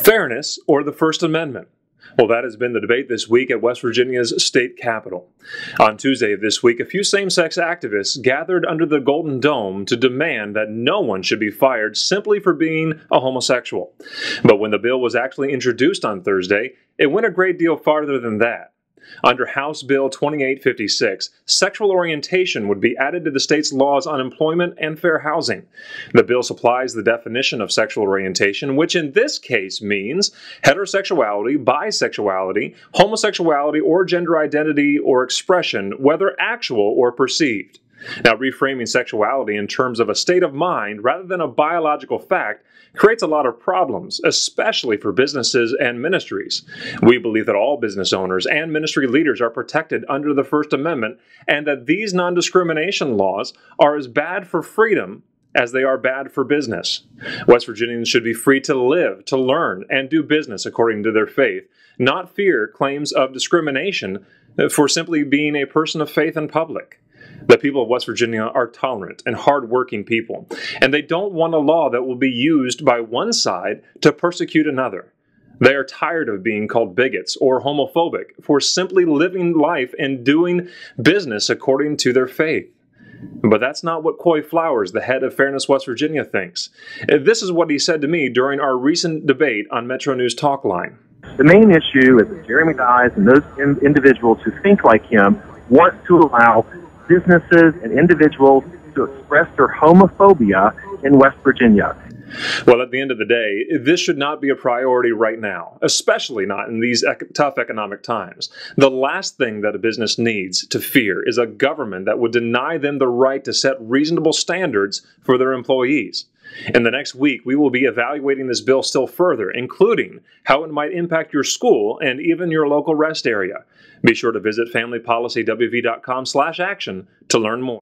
Fairness or the First Amendment? Well, that has been the debate this week at West Virginia's state capitol. On Tuesday of this week, a few same-sex activists gathered under the Golden Dome to demand that no one should be fired simply for being a homosexual. But when the bill was actually introduced on Thursday, it went a great deal farther than that. Under House Bill 2856, sexual orientation would be added to the state's laws on employment and fair housing. The bill supplies the definition of sexual orientation, which in this case means heterosexuality, bisexuality, homosexuality, or gender identity or expression, whether actual or perceived. Now, reframing sexuality in terms of a state of mind rather than a biological fact creates a lot of problems, especially for businesses and ministries. We believe that all business owners and ministry leaders are protected under the First Amendment, and that these non-discrimination laws are as bad for freedom as they are bad for business. West Virginians should be free to live, to learn, and do business according to their faith, not fear claims of discrimination for simply being a person of faith in public. The people of West Virginia are tolerant and hardworking people, and they don't want a law that will be used by one side to persecute another. They are tired of being called bigots or homophobic for simply living life and doing business according to their faith. But that's not what Coy Flowers, the head of Fairness West Virginia, thinks. This is what he said to me during our recent debate on Metro News Talkline. The main issue is that Jeremy Dyes and those individuals who think like him want to allow businesses and individuals to express their homophobia in West Virginia. Well, at the end of the day, this should not be a priority right now, especially not in these tough economic times. The last thing that a business needs to fear is a government that would deny them the right to set reasonable standards for their employees. In the next week, we will be evaluating this bill still further, including how it might impact your school and even your local rest area. Be sure to visit familypolicywv.com/action to learn more.